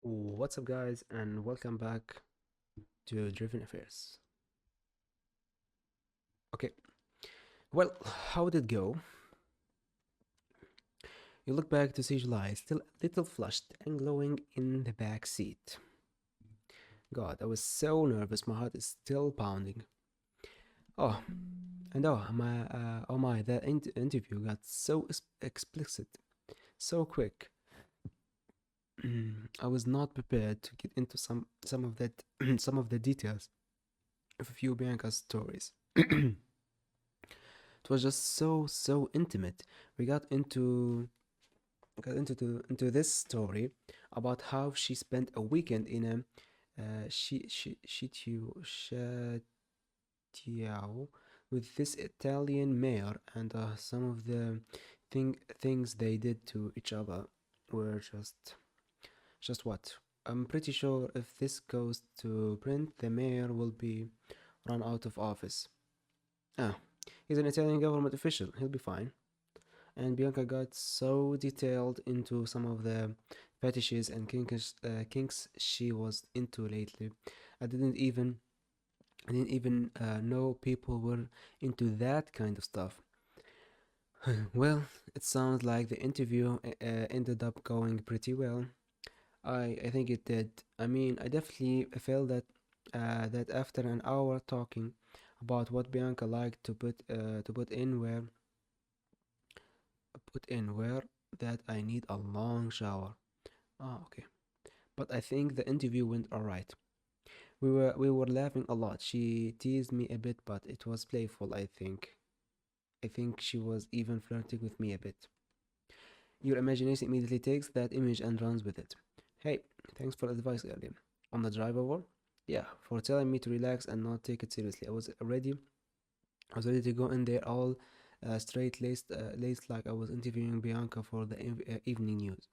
What's up, guys, and welcome back to Driven Affairs. Okay, well, how did it go? You look back to see July, still a little flushed and glowing in the back seat. God, I was so nervous, my heart is still pounding. Oh, and oh my, that interview got so explicit, so quick. I was not prepared to get into some of that some of the details of a few Bianca's stories. It was just so intimate. We got into this story about how she spent a weekend in a Shitiao with this Italian mayor, and some of the things they did to each other were just what? I'm pretty sure if this goes to print, the mayor will be run out of office. Ah, he's an Italian government official. He'll be fine. And Bianca got so detailed into some of the fetishes and kinks she was into lately. I didn't even I didn't even know people were into that kind of stuff. Well, it sounds like the interview ended up going pretty well. I think it did. I mean, I definitely felt that after an hour talking about what Bianca liked to put in where that I need a long shower. Ah, okay. But I think the interview went alright. We were laughing a lot. She teased me a bit, but it was playful, I think. I think she was even flirting with me a bit. Your imagination immediately takes that image and runs with it. Hey, thanks for the advice earlier. On the drive over? Yeah, for telling me to relax and not take it seriously. I was ready to go in there all laced like I was interviewing Bianca for the evening news.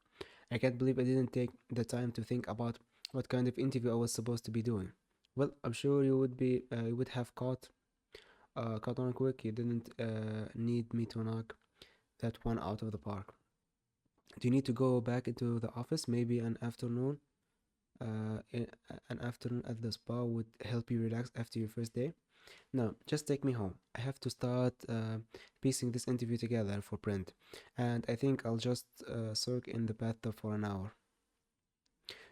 I can't believe I didn't take the time to think about what kind of interview I was supposed to be doing. Well, I'm sure you would have caught on quick. You didn't need me to knock that one out of the park. Do you need to go back into the office? Maybe an afternoon at the spa would help you relax after your first day. No, just take me home. I have to start piecing this interview together for print, and I think I'll just soak in the bathtub for an hour.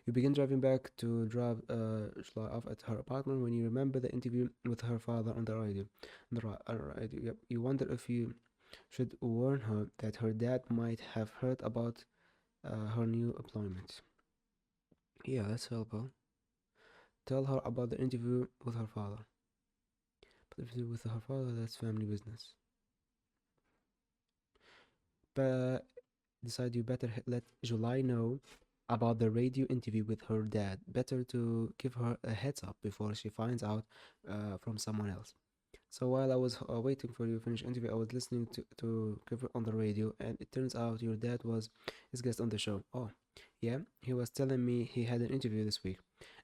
You begin driving back to drop Shla off at her apartment when you remember the interview with her father on the radio. On the radio, yep. You wonder if you should warn her that her dad might have heard about her new employment. Yeah, that's helpful. Tell her about the interview with her father. But if it's with her father, that's family business. But decide you better let July know about the radio interview with her dad. Better to give her a heads up before she finds out from someone else. So while I was waiting for you to finish interview, I was listening to Clifford on the radio, and it turns out your dad was his guest on the show. Oh, yeah, he was telling me he had an interview this week.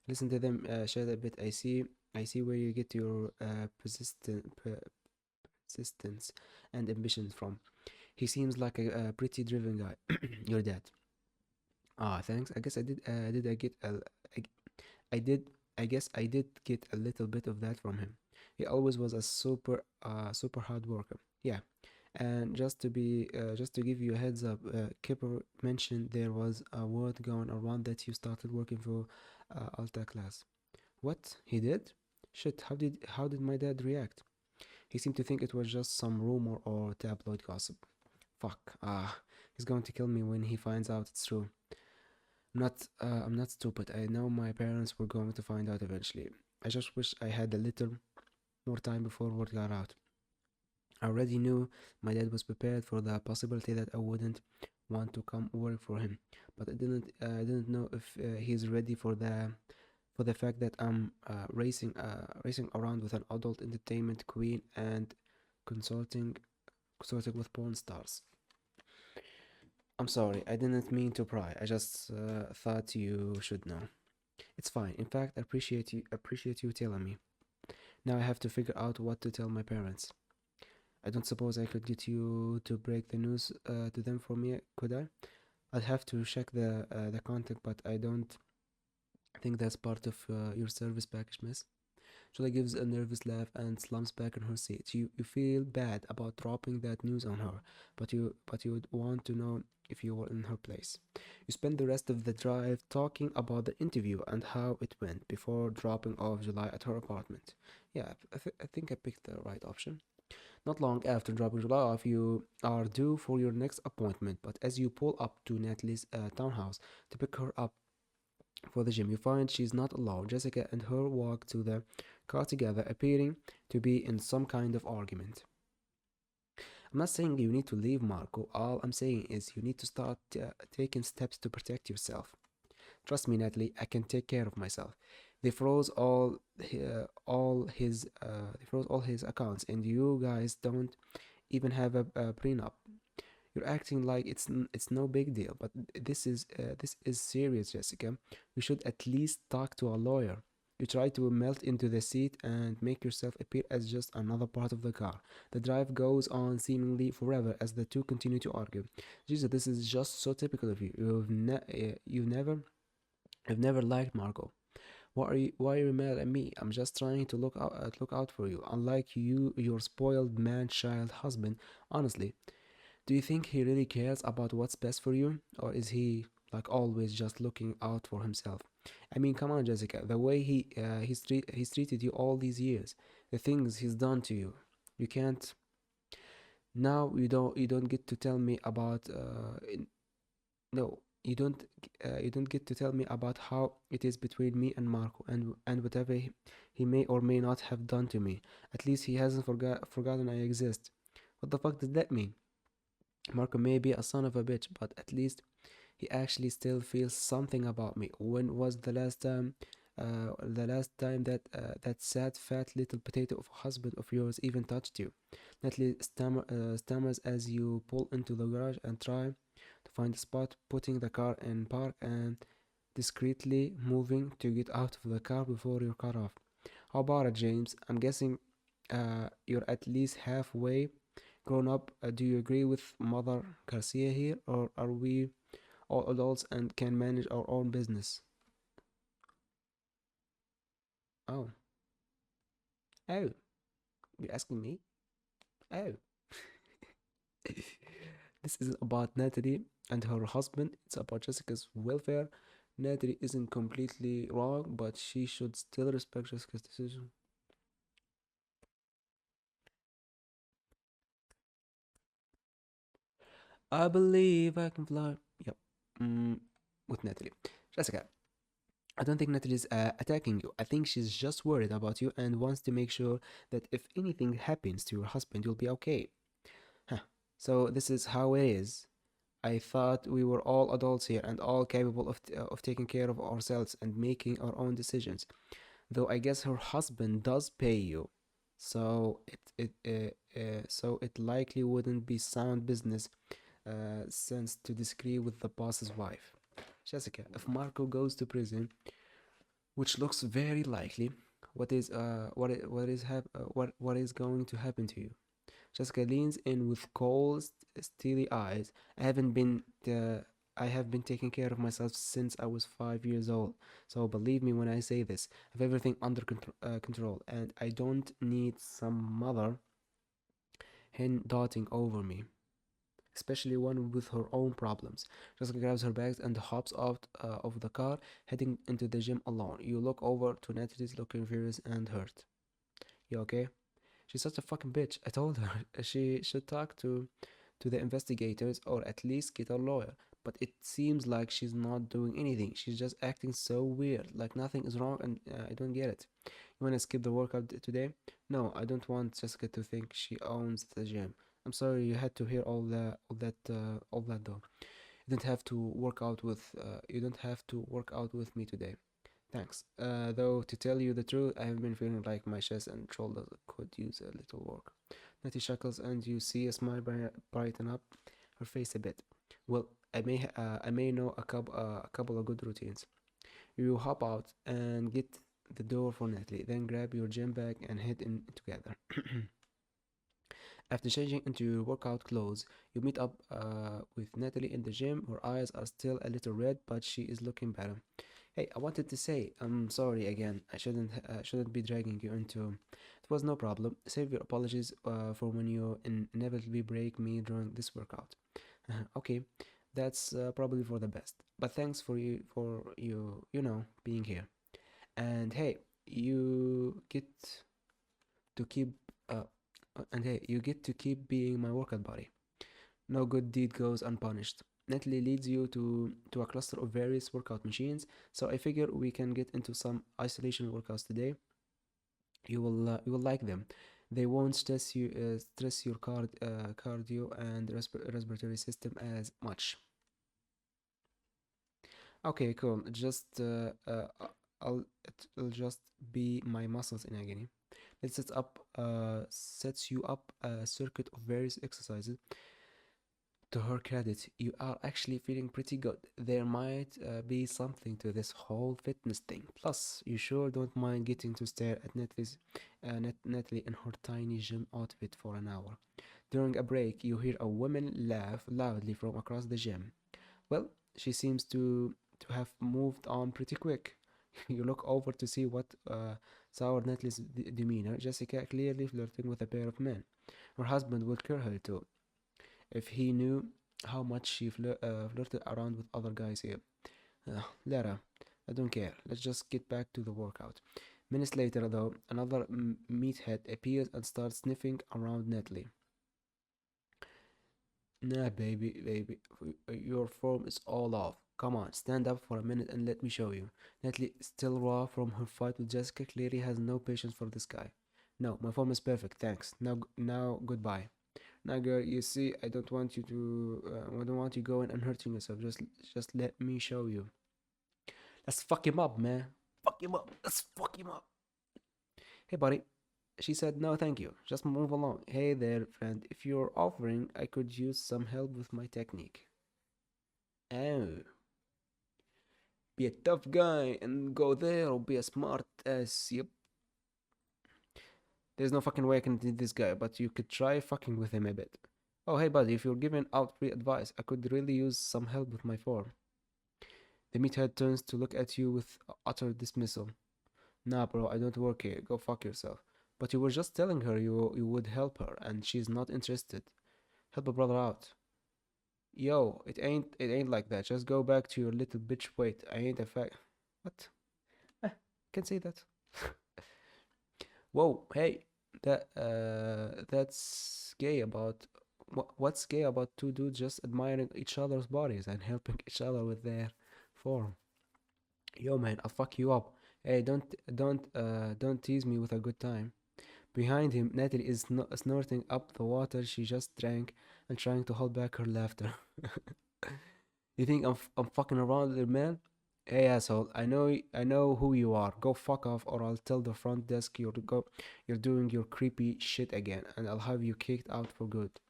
Listen to them chat a bit. I see where you get your persistence and ambition from. He seems like a pretty driven guy. Your dad. Ah, thanks. I guess I did. Did I get a? I, I did. I guess I did get a little bit of that from him. He always was a super hard worker. Yeah. And just to give you a heads up, Kipper mentioned there was a word going around that you started working for Alta class. What? He did? Shit, how did my dad react? He seemed to think it was just some rumor or tabloid gossip. Fuck. He's going to kill me when he finds out it's true. I'm not stupid. I know my parents were going to find out eventually. I just wish I had a little more time before word got out. I already knew my dad was prepared for the possibility that I wouldn't want to come work for him, but I didn't know if he's ready for the fact that I'm racing around with an adult entertainment queen and consulting consorting with porn stars. I'm sorry, I didn't mean to pry. I just thought you should know. It's fine. In fact, I appreciate you telling me. Now I have to figure out what to tell my parents. I don't suppose I could get you to break the news to them for me, could I? I'd have to check the contact, but I don't. think that's part of your service package, miss. Julia gives a nervous laugh and slumps back in her seat. You feel bad about dropping that news on her, but you would want to know if you were in her place. You spend the rest of the drive talking about the interview and how it went before dropping off July at her apartment. Yeah, I think I picked the right option. Not long after dropping July off, you are due for your next appointment, but as you pull up to Natalie's townhouse to pick her up for the gym, you find she's not alone. Jessica and her walk to the car together, appearing to be in some kind of argument. I'm not saying you need to leave, Marco. All I'm saying is you need to start taking steps to protect yourself. Trust me, Natalie, I can take care of myself. They froze all his accounts, and you guys don't even have a prenup. You're acting like it's no big deal, but this is serious, Jessica. You should at least talk to a lawyer. You try to melt into the seat and make yourself appear as just another part of the car. The drive goes on seemingly forever as the two continue to argue. Jesus, this is just so typical of you. You've never liked Margot. Why are you mad at me? I'm just trying to look out for you. Unlike you, your spoiled man-child husband. Honestly, do you think he really cares about what's best for you? Or is he, like always, just looking out for himself? I mean, come on, Jessica. The way he's treated you all these years, the things he's done to you, you can't. Now you don't get to tell me about. No, you don't get to tell me about how it is between me and Marco and whatever he may or may not have done to me. At least he hasn't forgotten I exist. What the fuck does that mean? Marco may be a son of a bitch, but at least he actually still feels something about me. When was the last time that that sad, fat little potato of a husband of yours even touched you? Natalie stammers as you pull into the garage and try to find a spot, putting the car in park and discreetly moving to get out of the car before you're cut off. How about it, James? I'm guessing you're at least halfway grown up. Do you agree with Mother Garcia here, or are we all adults and can manage our own business? Oh, oh, you're asking me? Oh, this isn't about Natalie and her husband, it's about Jessica's welfare. Natalie isn't completely wrong, but she should still respect Jessica's decision. I believe I can fly. Yep. Mm, with Natalie. Jessica, I don't think Natalie's attacking you. I think she's just worried about you and wants to make sure that if anything happens to your husband, you'll be okay. Huh. So this is how it is. I thought we were all adults here and all capable of taking care of ourselves and making our own decisions. Though I guess her husband does pay you, so it likely wouldn't be sound business sense to disagree with the boss's wife. Jessica, if Marco goes to prison, which looks very likely, what is going to happen to you? Jessica leans in with cold, steely eyes. I have been taking care of myself since I was 5 years old. So believe me when I say this. I have everything under control, and I don't need some mother hen doting over me, especially one with her own problems. Jessica grabs her bags and hops out of the car, heading into the gym alone. You look over to Natalie's looking furious and hurt. You okay? She's such a fucking bitch. I told her she should talk to the investigators or at least get a lawyer. But it seems like she's not doing anything. She's just acting so weird, like nothing is wrong, and I don't get it. You wanna skip the workout today? No, I don't want Jessica to think she owns the gym. I'm sorry you had to hear all that though. You don't have to work out with me today. Thanks. Though to tell you the truth, I have been feeling like my chest and shoulders could use a little work. Natty chuckles, and you see a smile brighten up her face a bit. Well, I may know a couple of good routines. You hop out and get the door for Natalie, then grab your gym bag and head in together. After changing into your workout clothes, you meet up with Natalie in the gym. Her eyes are still a little red, but she is looking better. Hey, I wanted to say I'm sorry again. I shouldn't be dragging you into. It was no problem. Save your apologies for when you inevitably break me during this workout. Okay, that's probably for the best. But thanks for you being here. And hey, you get to keep uh, you get to keep being my workout buddy. No good deed goes unpunished. Netley leads you to a cluster of various workout machines, so I figure we can get into some isolation workouts today. You will like them. They won't stress your cardio and respiratory system as much. Okay, cool. It'll just be my muscles in agony. It sets you up a circuit of various exercises. To her credit, you are actually feeling pretty good. There might be something to this whole fitness thing. Plus, you sure don't mind getting to stare at Natalie in her tiny gym outfit for an hour. During a break, you hear a woman laugh loudly from across the gym. Well, she seems to have moved on pretty quick. You look over to see what sour Natalie's demeanor. Jessica clearly flirting with a pair of men. Her husband would kill her too if he knew how much she flirted around with other guys here. Lara, I don't care. Let's just get back to the workout. Minutes later, though, another meathead appears and starts sniffing around Natalie. Nah, baby, your form is all off. Come on, stand up for a minute and let me show you. Natalie, still raw from her fight with Jessica, clearly has no patience for this guy. No, my form is perfect, thanks. Now, goodbye. Now, girl, you see, I don't want you going and hurting yourself. Just let me show you. Let's fuck him up, man. Fuck him up. Let's fuck him up. Hey, buddy. She said, no, thank you. Just move along. Hey there, friend. If you're offering, I could use some help with my technique. Oh, be a tough guy and go there or be a smart ass. Yep. There's no fucking way I can beat this guy, but you could try fucking with him a bit. Oh, hey, buddy, if you're giving out free advice, I could really use some help with my form. The meathead turns to look at you with utter dismissal. Nah, bro, I don't work here. Go fuck yourself. But you were just telling her you would help her, and she's not interested. Help a brother out. Yo, it ain't like that. Just go back to your little bitch. Wait, I ain't a fact. What? Eh, can say that. Whoa, hey, that's gay about. What's gay about two dudes just admiring each other's bodies and helping each other with their form? Yo, man, I'll fuck you up. Hey, don't tease me with a good time. Behind him, Natalie is snorting up the water she just drank and trying to hold back her laughter. You think I'm fucking around, little man? Hey, asshole! I know who you are. Go fuck off, or I'll tell the front desk you're doing your creepy shit again, and I'll have you kicked out for good.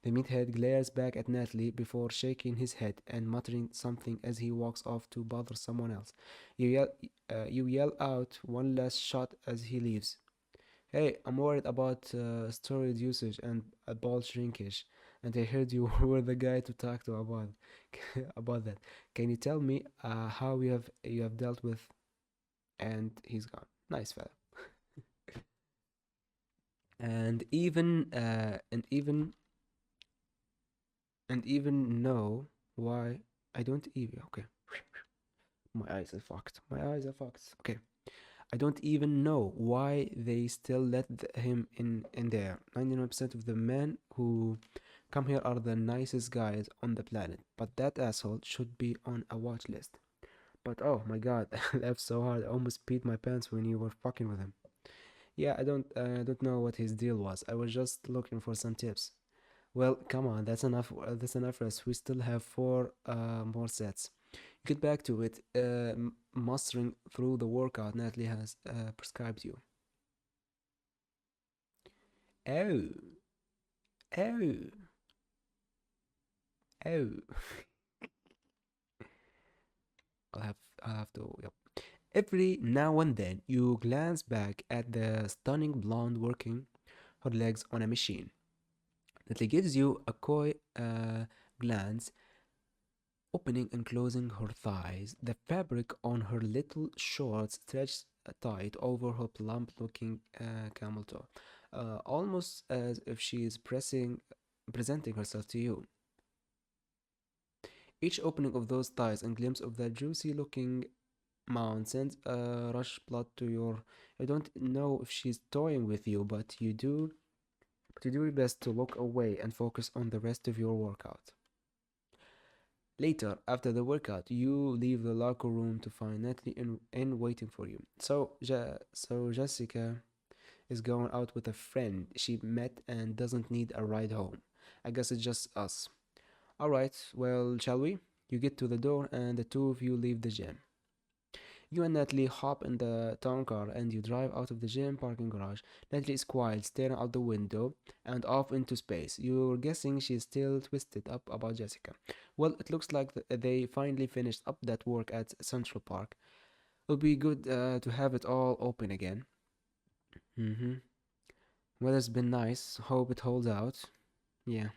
The meathead glares back at Natalie before shaking his head and muttering something as he walks off to bother someone else. You yell out one last shot as he leaves. Hey, I'm worried about steroid usage and ball shrinkage, and I heard you were the guy to talk to about about that. Can you tell me how you have dealt with? And he's gone. Nice fella. And even know why I don't even. Okay, my eyes are fucked. My eyes are fucked. Okay. I don't even know why they still let him in there. 99% of the men who come here are the nicest guys on the planet, but that asshole should be on a watch list. But oh my god, I laughed so hard I almost peed my pants when you were fucking with him. Yeah, I don't know what his deal was. I was just looking for some tips. Well, come on, that's enough. That's enough for us. We still have four more sets. Get back to it. Mustering through the workout Natalie has prescribed you. Oh, oh, oh. I'll have to. Yep. Every now and then, you glance back at the stunning blonde working her legs on a machine. Natalie gives you a coy glance opening and closing her thighs. The fabric on her little shorts stretched tight over her plump-looking camel toe, almost as if she is presenting herself to you. Each opening of those thighs and glimpse of that juicy-looking mound sends a rush blood to your. I don't know if she's toying with you, but you do. But you do your best to look away and focus on the rest of your workout. Later, after the workout, you leave the locker room to find Natalie in waiting for you. So Jessica is going out with a friend she met and doesn't need a ride home. I guess it's just us. Alright, well, shall we? You get to the door and the two of you leave the gym. You and Natalie hop in the town car and you drive out of the gym parking garage. Natalie is quiet, staring out the window and off into space. You're guessing she's still twisted up about Jessica. Well, it looks like they finally finished up that work at Central Park. It'll be good to have it all open again. Mm-hmm. Weather's been nice. Hope it holds out. Yeah.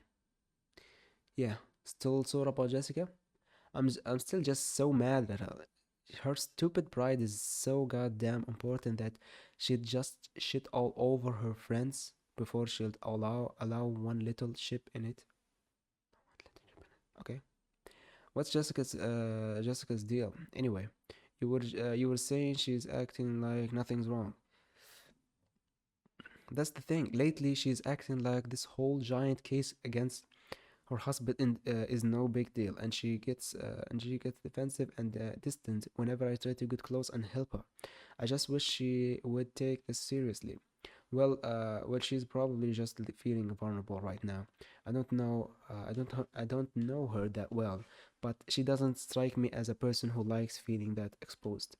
Yeah. Still sore about Jessica? I'm still just so mad at her. Her stupid pride is so goddamn important that she'd just shit all over her friends before she'll allow one little ship in it. Okay. What's Jessica's deal anyway? You were saying she's acting like nothing's wrong. That's the thing. Lately, she's acting like this whole giant case against her husband is no big deal, and she gets defensive and distant whenever I try to get close and help her. I just wish she would take this seriously. Well, she's probably just feeling vulnerable right now. I don't know her that well, but she doesn't strike me as a person who likes feeling that exposed.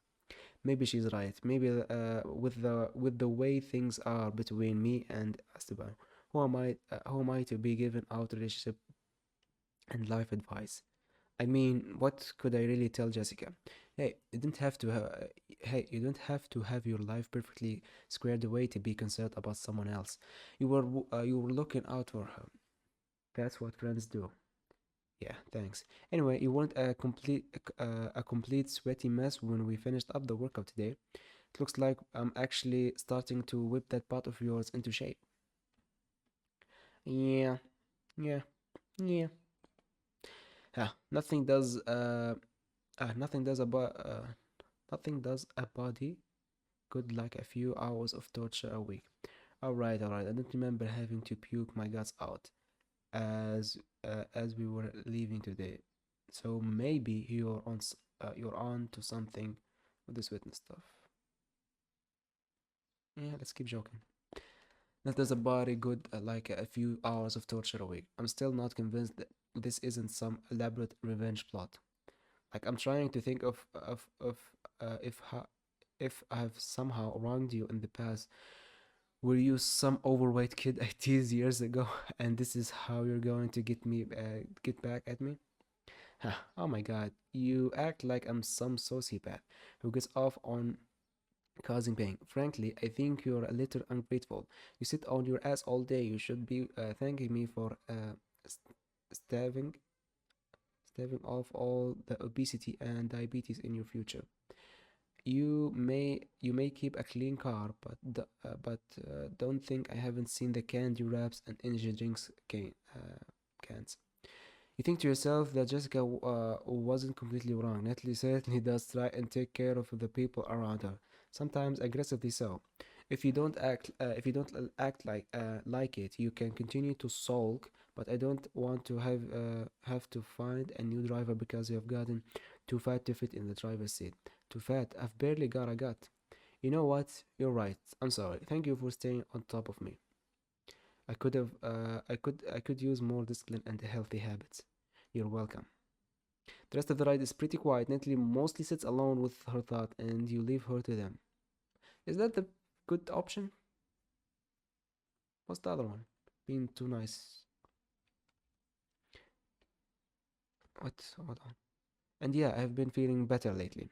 Maybe she's right. Maybe with the way things are between me and Esteban, who am I to be given out relationship and life advice? I mean, what could I really tell Jessica? Hey, you don't have to. Hey, you don't have to have your life perfectly squared away to be concerned about someone else. You were looking out for her. That's what friends do. Yeah, thanks. Anyway, you weren't a complete sweaty mess when we finished up the workout today. It looks like I'm actually starting to whip that part of yours into shape. Yeah, yeah, yeah. Nothing does. Nothing does about. Nothing does a body good like a few hours of torture a week. All right. I don't remember having to puke my guts out as we were leaving today. So maybe you're on to something with this witness stuff. Yeah, let's keep joking. That does a body good like a few hours of torture a week. I'm still not convinced that this isn't some elaborate revenge plot. Like I'm trying to think of if I've somehow wronged you in the past. Were you some overweight kid I teased years ago, and this is how you're going to get back at me? Oh my god, you act like I'm some sociopath who gets off on causing pain. Frankly, I think you're a little ungrateful. You sit on your ass all day. You should be thanking me for st- staving staving off all the obesity and diabetes in your future. You may keep a clean car, but don't think I haven't seen the candy wraps and energy drinks cans. You think to yourself that Jessica wasn't completely wrong. Natalie certainly does try and take care of the people around her, sometimes aggressively so. If you don't act like it, you can continue to sulk. But I don't want to have to find a new driver because you have gotten too fat to fit in the driver's seat. Too fat. I've barely got a gut. You know what? You're right. I'm sorry. Thank you for staying on top of me. I could use more discipline and healthy habits. You're welcome. The rest of the ride is pretty quiet. Natalie mostly sits alone with her thought, and you leave her to them. Is that the good option? What's the other one? Being too nice. What? Hold on. And yeah, I've been feeling better lately.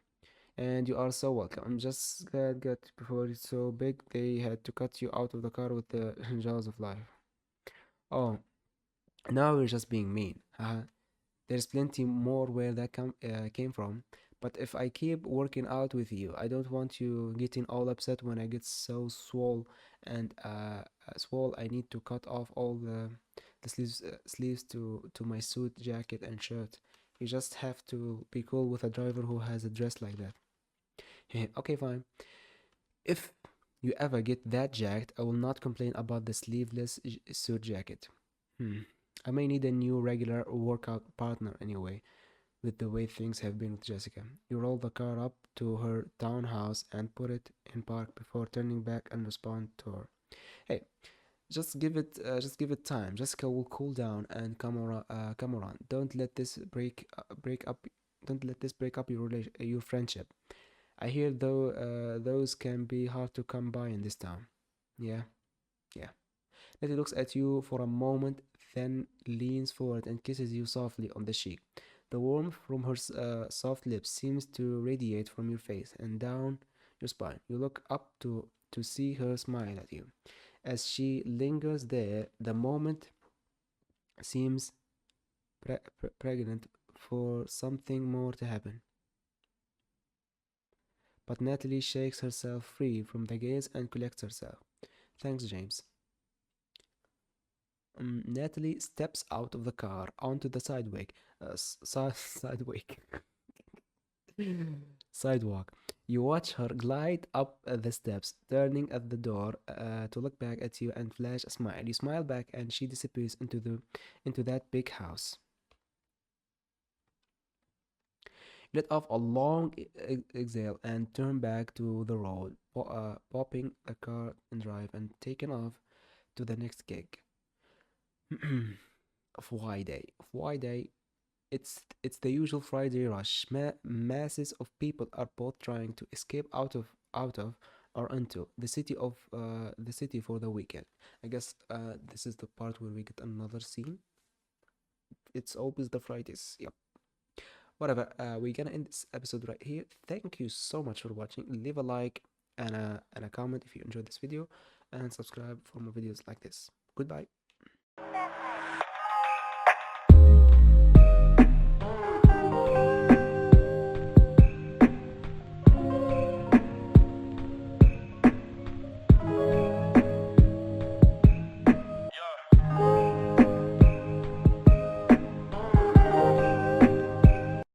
And you are so welcome. I'm just glad that before it's so big, they had to cut you out of the car with the jaws of life. Oh, now you're just being mean. Haha. There's plenty more where that came from. But if I keep working out with you, I don't want you getting all upset when I get so swole and swole. I need to cut off all the sleeves to my suit jacket and shirt. You just have to be cool with a driver who has a dress like that. Okay, fine. If you ever get that jacked, I will not complain about the sleeveless suit jacket. I may need a new regular workout partner anyway, with the way things have been with Jessica. You roll the car up to her townhouse and put it in park before turning back and respond to her. Hey, just give it time. Jessica will cool down and come around. Don't let this break up. Don't let this break up your friendship. I hear though those can be hard to come by in this town. Yeah, yeah. Letty looks at you for a moment, then leans forward and kisses you softly on the cheek. The warmth from her soft lips seems to radiate from your face and down your spine. You look up to see her smile at you. As she lingers there, the moment seems pregnant for something more to happen. But Natalie shakes herself free from the gaze and collects herself. Thanks, James. Natalie steps out of the car onto the sidewalk. Sidewalk. You watch her glide up the steps, turning at the door to look back at you and flash a smile. You smile back, and she disappears into that big house. Let off a long exhale and turn back to the road, popping the car in drive and taking off to the next gig. Friday. It's the usual Friday rush. Masses of people are both trying to escape out of or into the city for the weekend. I guess this is the part where we get another scene. It's always the Fridays. Yep. Whatever. We're gonna end this episode right here. Thank you so much for watching. Leave a like and a comment if you enjoyed this video, and subscribe for more videos like this. Goodbye.